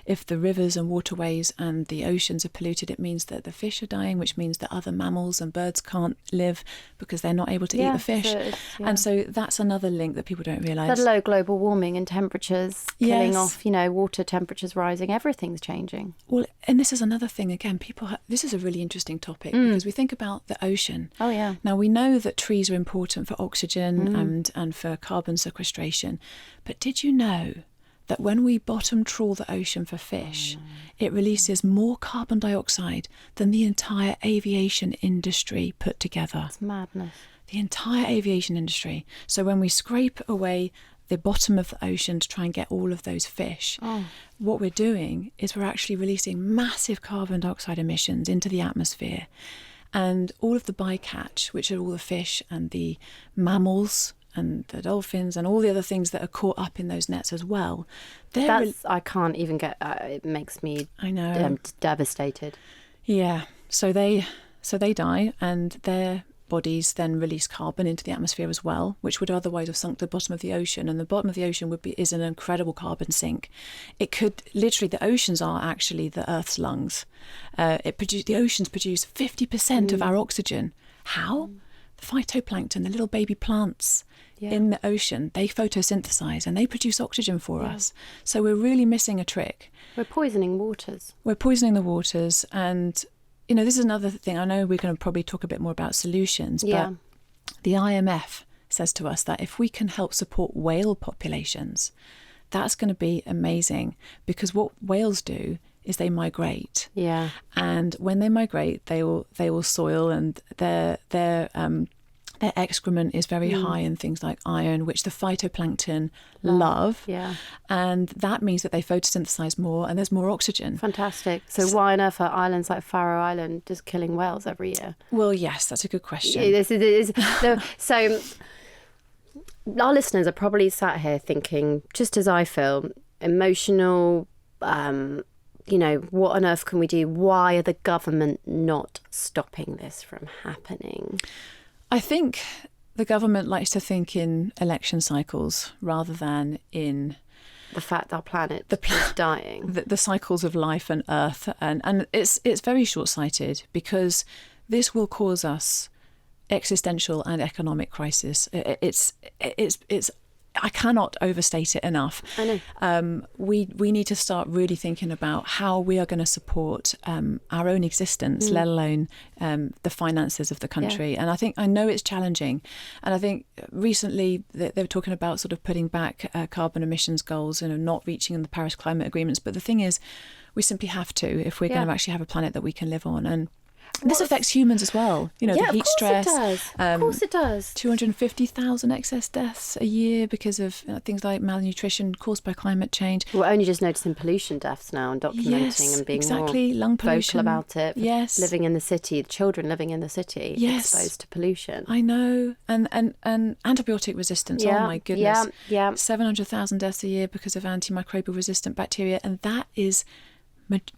Speaker 2: if the rivers and waterways and the oceans are polluted, it means that the fish are dying, which means that other mammals and birds can't live because they're not able to eat the fish. And so that's another link that people don't realise.
Speaker 1: That low global warming and temperatures killing off, water temperatures rising, everything's changing.
Speaker 2: Well, and this is another thing, again, this is a really interesting topic because we think about the ocean.
Speaker 1: Oh, yeah.
Speaker 2: Now, we know that trees are important for oxygen and for carbon sequestration. But did you know that when we bottom trawl the ocean for fish, it releases more carbon dioxide than the entire aviation industry put together?
Speaker 1: It's madness.
Speaker 2: The entire aviation industry. So when we scrape away the bottom of the ocean to try and get all of those fish, what we're doing is we're actually releasing massive carbon dioxide emissions into the atmosphere. And all of the bycatch, which are all the fish and the mammals and the dolphins and all the other things that are caught up in those nets as well.
Speaker 1: I can't even get. It makes me.
Speaker 2: I know.
Speaker 1: Devastated.
Speaker 2: Yeah. So they die, and their bodies then release carbon into the atmosphere as well, which would otherwise have sunk to the bottom of the ocean. And the bottom of the ocean is an incredible carbon sink. It could literally, the oceans are actually the Earth's lungs. The oceans produce 50% of our oxygen. How? The phytoplankton, the little baby plants in the ocean, they photosynthesize and they produce oxygen for us. So we're really missing a trick.
Speaker 1: We're poisoning waters.
Speaker 2: We're poisoning the waters. And, this is another thing. I know we're going to probably talk a bit more about solutions, but the IMF says to us that if we can help support whale populations, that's going to be amazing, because what whales do is they migrate. Yeah. And when they migrate, they will soil, and their excrement is very high in things like iron, which the phytoplankton love. Yeah. And that means that they photosynthesize more and there's more oxygen.
Speaker 1: Fantastic. So why on earth are islands like Faroe Island just killing whales every year?
Speaker 2: Well, yes, that's a good question.
Speaker 1: So our listeners are probably sat here thinking, just as I feel, emotional, what on earth can we do? Why are the government not stopping this from happening?
Speaker 2: I think the government likes to think in election cycles rather than in
Speaker 1: the fact our planet is dying.
Speaker 2: The cycles of life and Earth. And it's very short-sighted, because this will cause us existential and economic crisis. It's I cannot overstate it enough.
Speaker 1: I
Speaker 2: know. We need to start really thinking about how we are going to support our own existence, let alone the finances of the country. Yeah. And I know it's challenging. And I think recently they were talking about sort of putting back carbon emissions goals and not reaching the Paris climate agreements. But the thing is, we simply have to if we're going to actually have a planet that we can live on. And this affects humans as well. The heat stress.
Speaker 1: Of course it does.
Speaker 2: 250,000 excess deaths a year because of things like malnutrition caused by climate change.
Speaker 1: We're only just noticing pollution deaths now and documenting and being more
Speaker 2: lung pollution.
Speaker 1: Vocal about it.
Speaker 2: Yes.
Speaker 1: Living in the city, children living in the city, exposed to pollution.
Speaker 2: I know. And antibiotic resistance. Oh my goodness.
Speaker 1: Yeah.
Speaker 2: 700,000 deaths a year because of antimicrobial resistant bacteria. And that is...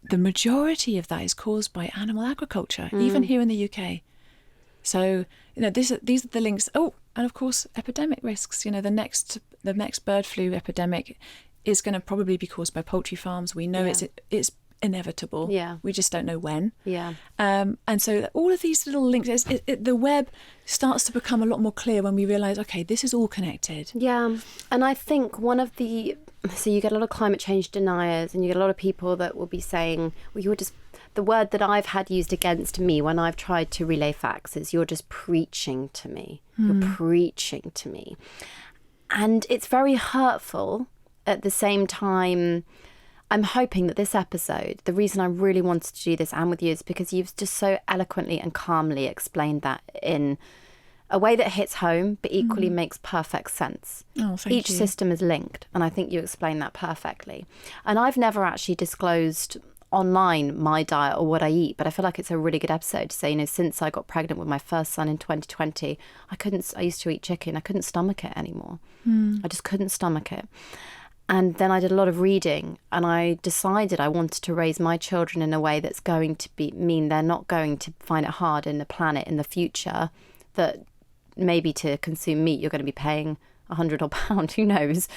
Speaker 2: the majority of that is caused by animal agriculture, even here in the UK. So, these are the links. Oh, and of course, epidemic risks. The next bird flu epidemic is going to probably be caused by poultry farms. We know it's inevitable. Yeah. We just don't know when. Yeah. And so all of these little links, the web starts to become a lot more clear when we realise, okay, this is all connected.
Speaker 1: Yeah. And I think so you get a lot of climate change deniers, and you get a lot of people that will be saying, well, the word that I've had used against me when I've tried to relay facts is, you're just preaching to me. You're preaching to me. And it's very hurtful. At the same time, I'm hoping that this episode, the reason I really wanted to do this and with you is because you've just so eloquently and calmly explained that in a way that hits home, but equally makes perfect sense.
Speaker 2: Oh, thank
Speaker 1: Each
Speaker 2: you.
Speaker 1: system is linked, and I think you explained that perfectly. And I've never actually disclosed online my diet or what I eat, but I feel like it's a really good episode to say, you know, since I got pregnant with my first son in 2020, I used to eat chicken. I couldn't stomach it anymore. I just couldn't stomach it. And then I did a lot of reading, and I decided I wanted to raise my children in a way that's going to mean they're not going to find it hard in the planet in the future, that maybe to consume meat you're going to be paying £100 or £1, who knows.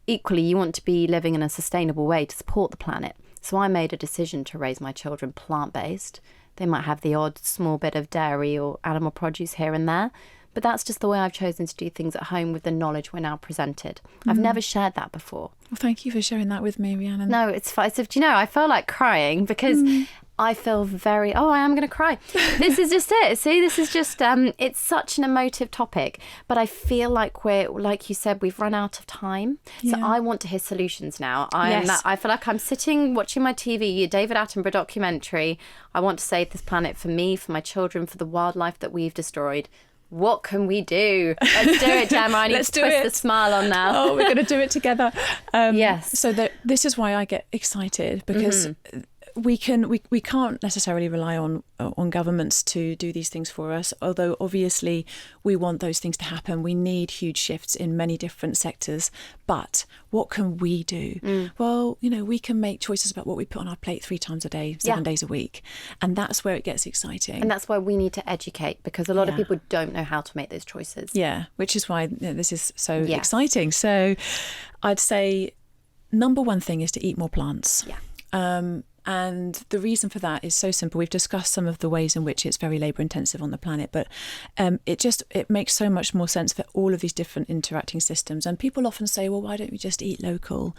Speaker 1: Equally, you want to be living in a sustainable way to support the planet. So I made a decision to raise my children plant-based. They might have the odd small bit of dairy or animal produce here and there, but that's just the way I've chosen to do things at home with the knowledge we're now presented. I've never shared that before.
Speaker 2: Well, thank you for sharing that with me, Rhiannon.
Speaker 1: No, it's fine. Do you know, I feel like crying because I feel I am going to cry. This is just it. See, this is just, it's such an emotive topic, but I feel like like you said, we've run out of time. So I want to hear solutions now. I feel like I'm sitting watching my TV, a David Attenborough documentary. I want to save this planet for me, for my children, for the wildlife that we've destroyed. What can we do? Let's do it, Gemma. I need to twist the smile on now.
Speaker 2: Oh, we're going to do it together.
Speaker 1: Yes.
Speaker 2: So this is why I get excited, because we can't necessarily rely on governments to do these things for us, although obviously we want those things to happen. We need huge shifts in many different sectors, but what can we do? Well, you know, we can make choices about what we put on our plate 3 times a day, 7 days a week, and that's where it gets exciting.
Speaker 1: And that's why we need to educate, because a lot of people don't know how to make those choices.
Speaker 2: Yeah, which is why this is so exciting. So I'd say number one thing is to eat more plants. And the reason for that is so simple. We've discussed some of the ways in which it's very labour intensive on the planet, but it makes so much more sense for all of these different interacting systems. And people often say, well, why don't we just eat local?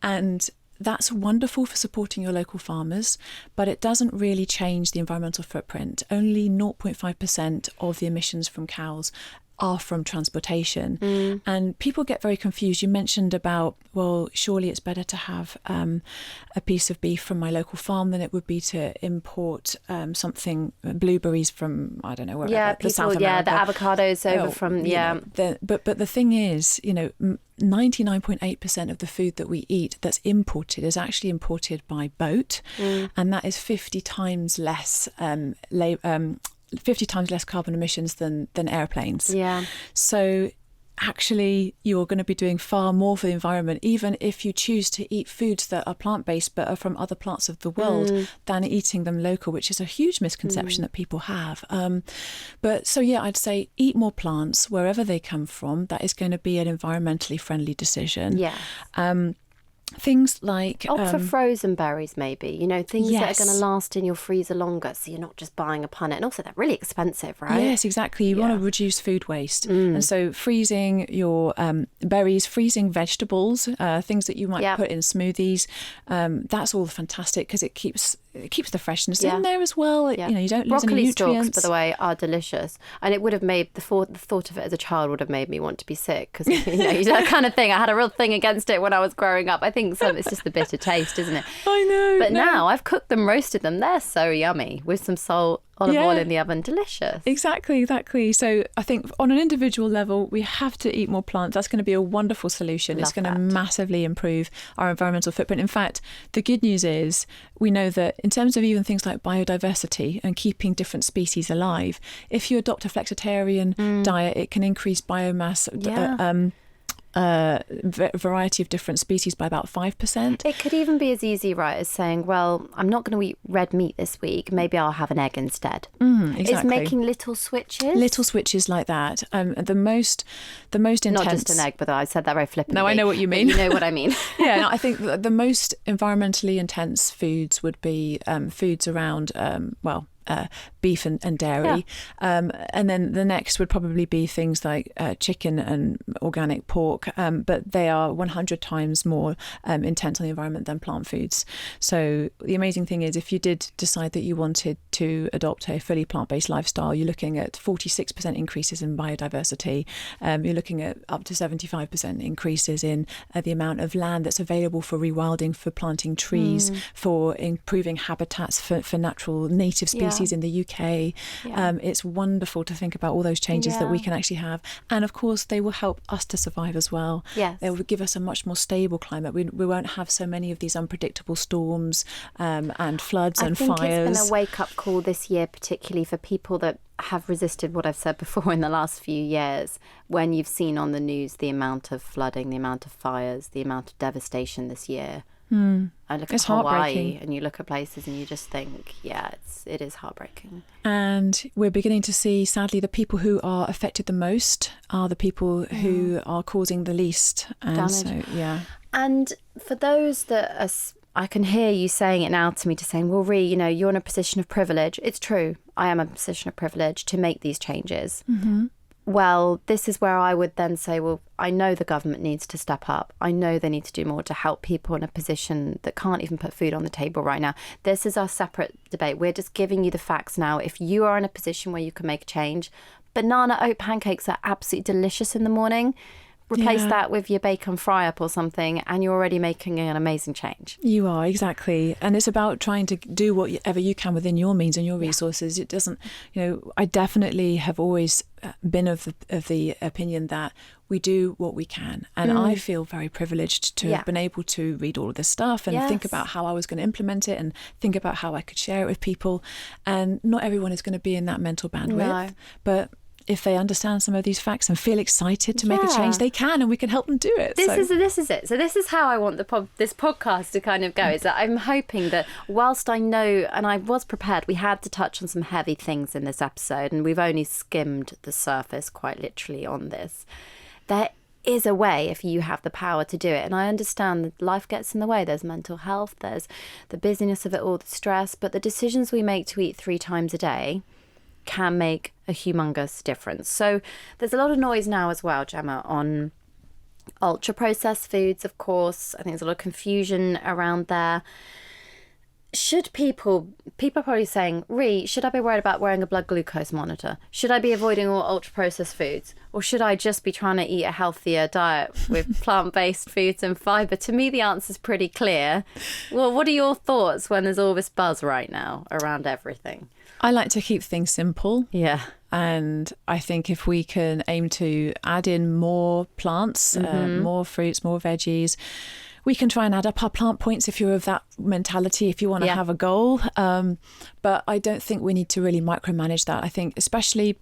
Speaker 2: And that's wonderful for supporting your local farmers, but it doesn't really change the environmental footprint. Only 0.5% of the emissions from cows are from transportation. And people get very confused. You mentioned about, well, surely it's better to have a piece of beef from my local farm than it would be to import blueberries from, I don't know, wherever, South America.
Speaker 1: The avocados over from,
Speaker 2: But the thing is, you know, 99.8% of the food that we eat that's imported is actually imported by boat, and that is 50 times less 50 times less carbon emissions than airplanes. So actually you're going to be doing far more for the environment, even if you choose to eat foods that are plant-based but are from other parts of the world, than eating them local, which is a huge misconception that people have. But so I'd say eat more plants wherever they come from. That is going to be an environmentally friendly decision. Things like
Speaker 1: opt for frozen berries, maybe, you know, things that are going to last in your freezer longer, so you're not just buying a punnet. And also they're really expensive, right?
Speaker 2: Yes, exactly. You want to reduce food waste, and so freezing your berries, freezing vegetables, things that you might put in smoothies, that's all fantastic, because it keeps the freshness in there as well. You know, you don't lose any nutrients.
Speaker 1: Broccoli stalks, by the way, are delicious, and it would have made the thought of it as a child would have made me want to be sick, because you know that kind of thing. I had a real thing against it when I was growing up. I think it's just the bitter taste, isn't it?
Speaker 2: I know.
Speaker 1: But now I've cooked them, roasted them. They're so yummy with some salt, olive oil in the oven. Delicious.
Speaker 2: Exactly. So I think on an individual level, we have to eat more plants. That's going to be a wonderful solution. It's going to massively improve our environmental footprint. In fact, the good news is we know that in terms of even things like biodiversity and keeping different species alive, if you adopt a flexitarian diet, it can increase biomass variety of different species by about 5%.
Speaker 1: It could even be as easy, right, as saying, well, I'm not going to eat red meat this week. Maybe I'll have an egg instead.
Speaker 2: Exactly.
Speaker 1: It's making little switches
Speaker 2: like that. The most intense.
Speaker 1: Not just an egg, but I said that very flippantly.
Speaker 2: No, I know what you mean.
Speaker 1: You know what I mean.
Speaker 2: I think the most environmentally intense foods would be foods around beef and dairy. And then the next would probably be things like chicken and organic pork, but they are 100 times more intense on the environment than plant foods. So the amazing thing is, if you did decide that you wanted to adopt a fully plant-based lifestyle, you're looking at 46% increases in biodiversity. You're looking at up to 75% increases in the amount of land that's available for rewilding, for planting trees, for improving habitats for natural native species in the UK. It's wonderful to think about all those changes that we can actually have. And of course, they will help us to survive as well.
Speaker 1: Yes.
Speaker 2: They will give us a much more stable climate. We won't have so many of these unpredictable storms and floods and fires.
Speaker 1: I think it's been a wake-up call this year, particularly for people that have resisted what I've said before in the last few years, when you've seen on the news the amount of flooding, the amount of fires, the amount of devastation this year. I look at Hawaii and you look at places and you just think, it is heartbreaking.
Speaker 2: And we're beginning to see, sadly, the people who are affected the most are the people who are causing the least. And
Speaker 1: damage.
Speaker 2: So,
Speaker 1: And for those that are, I can hear you saying it now to me, to saying, well, Rhi, you're in a position of privilege. It's true. I am in a position of privilege to make these changes. Well, this is where I would then say, well, I know the government needs to step up. I know they need to do more to help people in a position that can't even put food on the table right now. This is our separate debate. We're just giving you the facts now. If you are in a position where you can make a change, banana oat pancakes are absolutely delicious in the morning. Replace that with your bacon fry-up or something, and you're already making an amazing change. You are, exactly. And it's about trying to do whatever you can within your means and your resources. It doesn't, I definitely have always been of the opinion that we do what we can. And I feel very privileged to have been able to read all of this stuff and think about how I was going to implement it and think about how I could share it with people. And not everyone is going to be in that mental bandwidth, but if they understand some of these facts and feel excited to make a change, they can, and we can help them do it. This is it. So this is how I want this podcast to kind of go, is that I'm hoping that whilst I know, and I was prepared, we had to touch on some heavy things in this episode, and we've only skimmed the surface quite literally on this, there is a way if you have the power to do it. And I understand that life gets in the way. There's mental health, there's the busyness of it all, the stress, but the decisions we make to eat 3 times a day can make a humongous difference. So there's a lot of noise now as well, Gemma, on ultra processed foods, of course. I think there's a lot of confusion around there. Should people are probably saying, Rhi, should I be worried about wearing a blood glucose monitor? Should I be avoiding all ultra processed foods? Or should I just be trying to eat a healthier diet with plant-based foods and fibre? To me, the answer's pretty clear. Well, what are your thoughts when there's all this buzz right now around everything? I like to keep things simple. Yeah. And I think if we can aim to add in more plants, more fruits, more veggies, we can try and add up our plant points if you're of that mentality, if you want to have a goal. But I don't think we need to really micromanage that. I think especially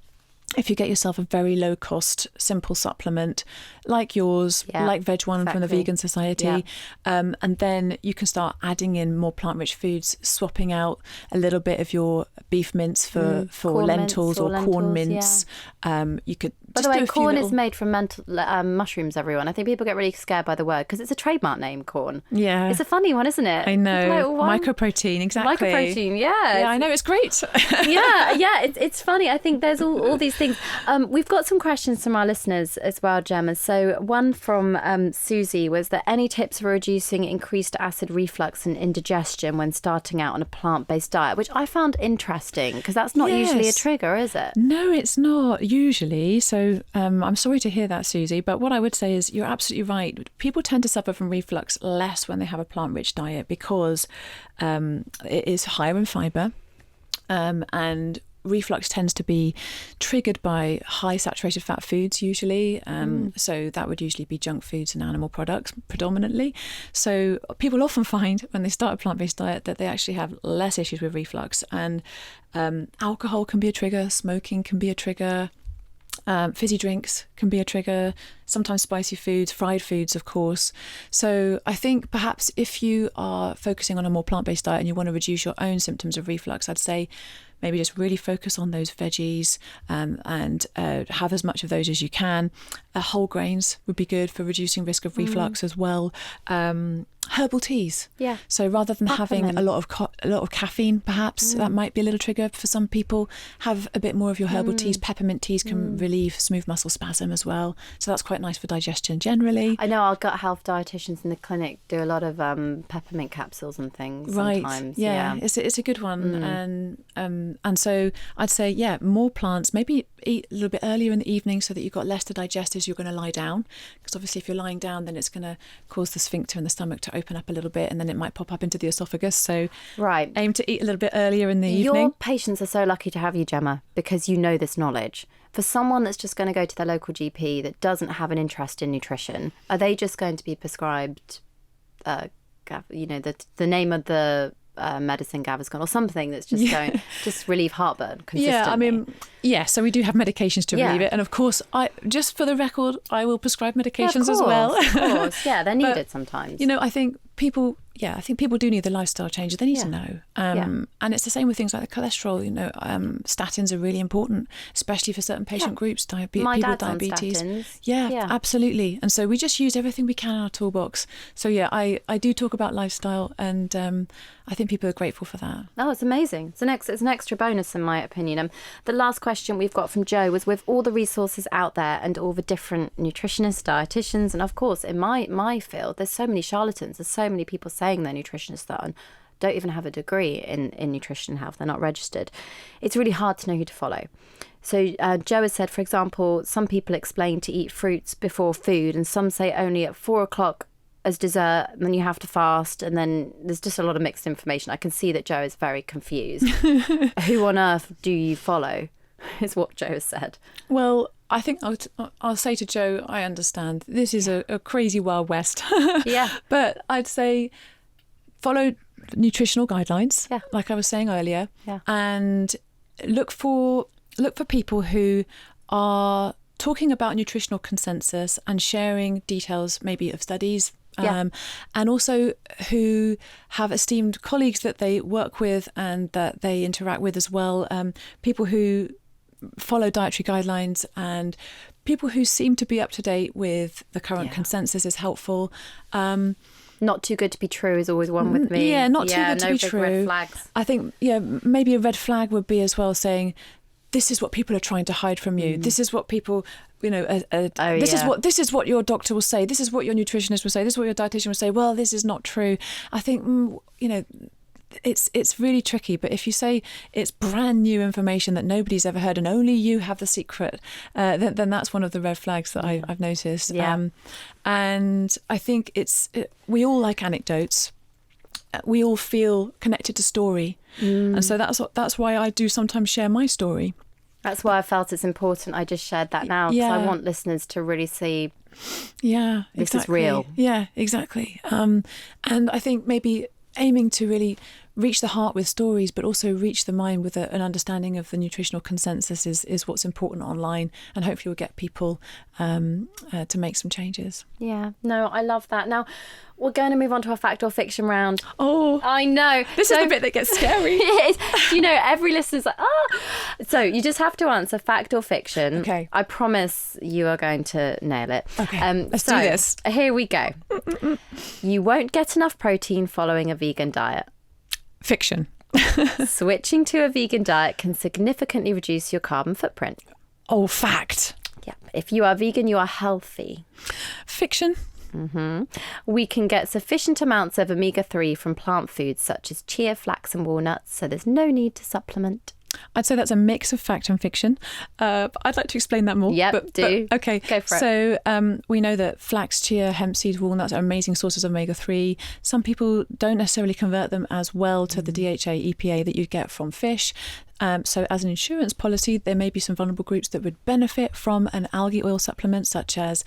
Speaker 1: if you get yourself a very low cost, simple supplement like yours, like Veg One from the Vegan Society, and then you can start adding in more plant rich foods, swapping out a little bit of your beef mince for lentils or corn mince. You could By the way, corn is made from mushrooms, everyone. I think people get really scared by the word because it's a trademark name, corn. Yeah. It's a funny one, isn't it? I know. Mycoprotein, exactly. Mycoprotein, yeah, I know. It's great. It's funny. I think there's all these things. We've got some questions from our listeners as well, Gemma. So one from Susie was that any tips for reducing increased acid reflux and indigestion when starting out on a plant-based diet, which I found interesting because that's not usually a trigger, is it? No, it's not usually. So I'm sorry to hear that, Susie. But what I would say is you're absolutely right. People tend to suffer from reflux less when they have a plant-rich diet because it is higher in fibre and reflux tends to be triggered by high saturated fat foods usually. So that would usually be junk foods and animal products predominantly. So people often find when they start a plant-based diet that they actually have less issues with reflux. And alcohol can be a trigger, smoking can be a trigger, fizzy drinks can be a trigger, sometimes spicy foods, fried foods, of course. So I think perhaps if you are focusing on a more plant-based diet and you want to reduce your own symptoms of reflux, I'd say maybe just really focus on those veggies and have as much of those as you can. Whole grains would be good for reducing risk of reflux as well.
Speaker 2: Herbal teas.
Speaker 1: Yeah.
Speaker 2: So rather than having
Speaker 1: Peppermint.
Speaker 2: a lot of caffeine, perhaps that might be a little trigger for some people. Have a bit more of your herbal teas. Peppermint teas can relieve smooth muscle spasm as well. So that's quite nice for digestion generally.
Speaker 1: I know our gut health dietitians in the clinic do a lot of peppermint capsules and things.
Speaker 2: Right.
Speaker 1: Sometimes.
Speaker 2: Yeah. It's a good one. And so I'd say, more plants. Maybe eat a little bit earlier in the evening so that you've got less to digest as you're going to lie down. Because obviously if you're lying down, then it's going to cause the sphincter in the stomach to open up a little bit, and then it might pop up into the esophagus. So aim to eat a little bit earlier in the evening.
Speaker 1: Your patients are so lucky to have you, Gemma, because you know this knowledge. For someone that's just going to go to their local GP that doesn't have an interest in nutrition, are they just going to be prescribed, the name of the medicine, Gaviscon, or something that's just going just relieve heartburn consistently?
Speaker 2: So we do have medications to relieve it, and of course, just for the record, I will prescribe medications as well.
Speaker 1: Of course, they're needed sometimes.
Speaker 2: I think people do need the lifestyle changes. They need to know. And it's the same with things like the cholesterol. Statins are really important, especially for certain patient groups,
Speaker 1: My
Speaker 2: people with
Speaker 1: dad's
Speaker 2: diabetes.
Speaker 1: on statins.
Speaker 2: Yeah, absolutely. And so we just use everything we can in our toolbox. So I do talk about lifestyle, and I think people are grateful for that.
Speaker 1: Oh, it's amazing. It's an extra bonus in my opinion. The last question we've got from Joe was, with all the resources out there and all the different nutritionists, dietitians, and of course in my field, there's so many charlatans. There's so many people saying they're nutritionists that don't even have a degree in nutrition and health. They're not registered. It's really hard to know who to follow. So Joe has said, for example, some people explain to eat fruits before food, and some say only at 4 o'clock as dessert, and then you have to fast, and then there's just a lot of mixed information. I can see that Joe is very confused. Who on earth do you follow, is what Joe has said.
Speaker 2: Well, I think I'll say to Joe, I understand. This is a crazy Wild West.
Speaker 1: Yeah.
Speaker 2: But I'd say follow nutritional guidelines, like I was saying earlier, and look for people who are talking about nutritional consensus and sharing details maybe of studies, and also who have esteemed colleagues that they work with and that they interact with as well, people who follow dietary guidelines, and people who seem to be up to date with the current consensus is helpful.
Speaker 1: Not too good to be true is always one with me.
Speaker 2: Yeah, not too good to be true.
Speaker 1: Red flags.
Speaker 2: I think, maybe a red flag would be as well saying, this is what people are trying to hide from you. This is what people, this is what your doctor will say. This is what your nutritionist will say. This is what your dietitian will say. Well, this is not true. I think, it's really tricky. But if you say it's brand new information that nobody's ever heard and only you have the secret, then that's one of the red flags that I've noticed.
Speaker 1: Yeah.
Speaker 2: And I think we all like anecdotes. We all feel connected to story. And so that's why I do sometimes share my story.
Speaker 1: That's why I felt it's important. I just shared that now because I want listeners to really see this is real.
Speaker 2: Yeah, exactly. And I think maybe aiming to really reach the heart with stories, but also reach the mind with an understanding of the nutritional consensus is what's important online, and hopefully we'll get people to make some changes. Yeah,
Speaker 1: no, I love that. Now, we're going to move on to our fact or fiction round.
Speaker 2: Oh,
Speaker 1: I know.
Speaker 2: This is the bit that gets scary.
Speaker 1: It is. Every listener's like, So you just have to answer fact or fiction.
Speaker 2: Okay.
Speaker 1: I promise you are going to nail it.
Speaker 2: Okay, let's do this.
Speaker 1: Here we go. You won't get enough protein following a vegan diet.
Speaker 2: Fiction.
Speaker 1: Switching to a vegan diet can significantly reduce your carbon footprint.
Speaker 2: Oh, fact.
Speaker 1: Yeah. If you are vegan, you are healthy.
Speaker 2: Fiction.
Speaker 1: Mm-hmm. We can get sufficient amounts of omega-3 from plant foods such as chia, flax and walnuts, so there's no need to supplement.
Speaker 2: I'd say that's a mix of fact and fiction. I'd like to explain that more.
Speaker 1: Yep, do.
Speaker 2: Okay,
Speaker 1: go for it.
Speaker 2: So we know that flax, chia, hemp seeds, walnuts are amazing sources of omega-3. Some people don't necessarily convert them as well to the DHA, EPA that you get from fish. So as an insurance policy, there may be some vulnerable groups that would benefit from an algae oil supplement, such as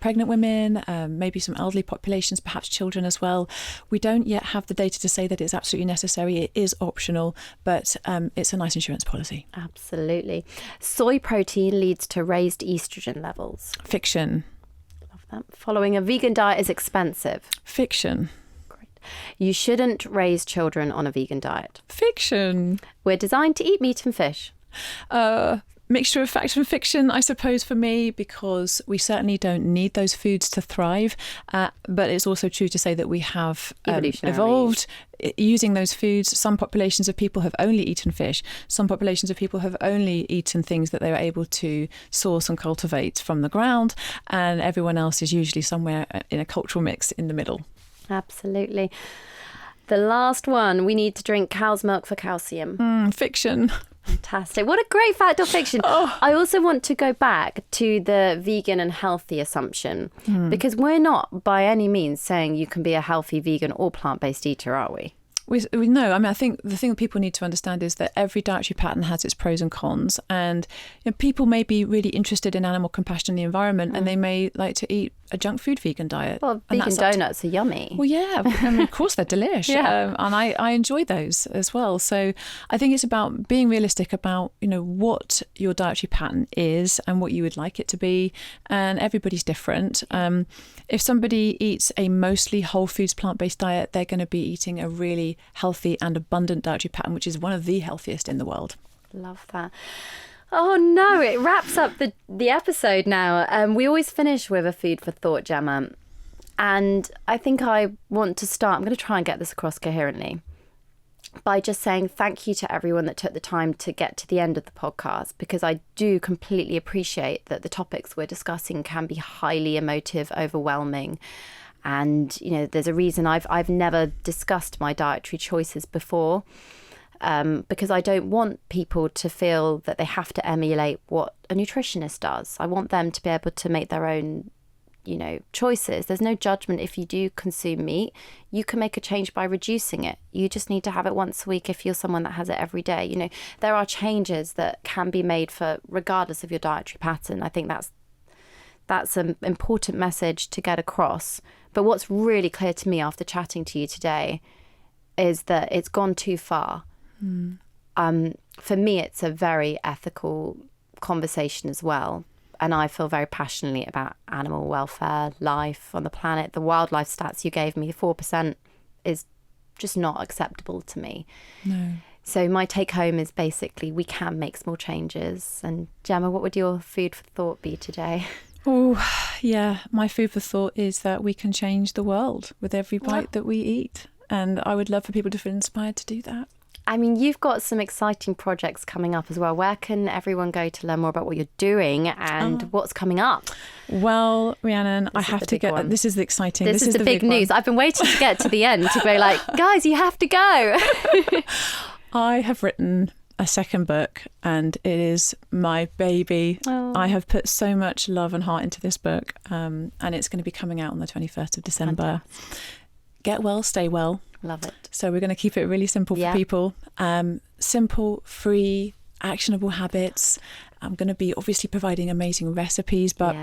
Speaker 2: pregnant women, maybe some elderly populations, perhaps children as well. We don't yet have the data to say that it's absolutely necessary. It is optional, but it's a nice insurance policy.
Speaker 1: Absolutely. Soy protein leads to raised estrogen levels.
Speaker 2: Fiction.
Speaker 1: Love that. Following a vegan diet is expensive.
Speaker 2: Fiction.
Speaker 1: You shouldn't raise children on a vegan diet.
Speaker 2: Fiction.
Speaker 1: We're designed to eat meat and fish.
Speaker 2: Mixture of fact and fiction, I suppose, for me, because we certainly don't need those foods to thrive. But it's also true to say that we have evolved using those foods. Some populations of people have only eaten fish. Some populations of people have only eaten things that they were able to source and cultivate from the ground. And everyone else is usually somewhere in a cultural mix in the middle.
Speaker 1: Absolutely. The last one, we need to drink cow's milk for calcium.
Speaker 2: Fiction.
Speaker 1: Fantastic. What a great fact or fiction. I also want to go back to the vegan and healthy assumption, because we're not by any means saying you can be a healthy vegan or plant-based eater, are we?
Speaker 2: We know. I mean, I think the thing that people need to understand is that every dietary pattern has its pros and cons. And people may be really interested in animal compassion and the environment, and they may like to eat a junk food vegan diet.
Speaker 1: Well, vegan donuts are yummy.
Speaker 2: Well, yeah. I mean, of course, they're delish. And I enjoy those as well. So I think it's about being realistic about, what your dietary pattern is and what you would like it to be. And everybody's different. If somebody eats a mostly whole foods plant-based diet, they're going to be eating a really healthy and abundant dietary pattern, which is one of the healthiest in the world.
Speaker 1: Love that. Oh no, it wraps up the episode now. We always finish with a food for thought, Gemma. And I think I want to start, I'm going to try and get this across coherently, by just saying thank you to everyone that took the time to get to the end of the podcast, because I do completely appreciate that the topics we're discussing can be highly emotive, overwhelming. And, there's a reason I've never discussed my dietary choices before. Because I don't want people to feel that they have to emulate what a nutritionist does. I want them to be able to make their own, choices. There's no judgment if you do consume meat. You can make a change by reducing it. You just need to have it once a week if you're someone that has it every day. There are changes that can be made for regardless of your dietary pattern. I think that's an important message to get across. But what's really clear to me after chatting to you today is that it's gone too far. For me, it's a very ethical conversation as well. And I feel very passionately about animal welfare, life on the planet. The wildlife stats you gave me, 4%, is just not acceptable to me.
Speaker 2: No.
Speaker 1: So my take home is basically we can make small changes. And Gemma, what would your food for thought be today?
Speaker 2: Oh, yeah. My food for thought is that we can change the world with every bite that we eat. And I would love for people to feel inspired to do that.
Speaker 1: I mean, you've got some exciting projects coming up as well. Where can everyone go to learn more about what you're doing and what's coming up?
Speaker 2: Well, Rhiannon, I have to get... This is exciting.
Speaker 1: This is the big news. I've been waiting to get to the end to be like, guys, you have to go.
Speaker 2: I have written a second book and it is my baby. I have put so much love and heart into this book, and it's going to be coming out on the 21st of December. Fantastic. Get well, stay well.
Speaker 1: Love it.
Speaker 2: So we're going to keep it really simple for people. Simple, free, actionable habits. I'm going to be obviously providing amazing recipes, but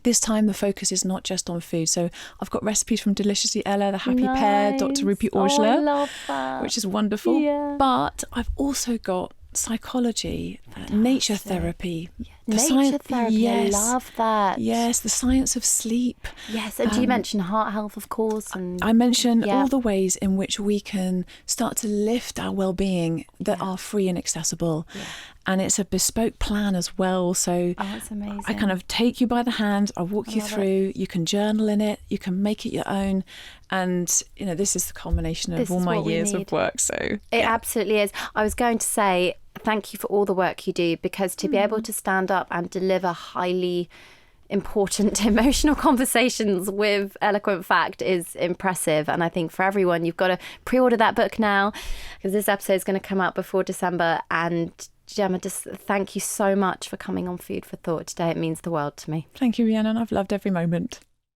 Speaker 2: this time the focus is not just on food. So I've got recipes from Deliciously Ella, The Happy Pear, Dr. Rupi Orjla,
Speaker 1: I love that.
Speaker 2: which is wonderful. Yeah. But I've also got psychology, nature therapy.
Speaker 1: Nature therapy, I love that.
Speaker 2: Yes, the science of sleep.
Speaker 1: Yes, and do you mention heart health, of course? And
Speaker 2: I mention all the ways in which we can start to lift our well-being that are free and accessible. Yeah. And it's a bespoke plan as well. So
Speaker 1: it's amazing.
Speaker 2: I kind of take you by the hand, I walk you through, you can journal in it, you can make it your own. And, this is the culmination of all my years of work. So
Speaker 1: it absolutely is. I was going to say, thank you for all the work you do, because to be able to stand up and deliver highly important emotional conversations with eloquent fact is impressive. And I think for everyone, you've got to pre-order that book now, because this episode is going to come out before December. And Gemma, just thank you so much for coming on Food for Thought today. It means the world to me.
Speaker 2: Thank you, Rhiannon. I've loved every moment.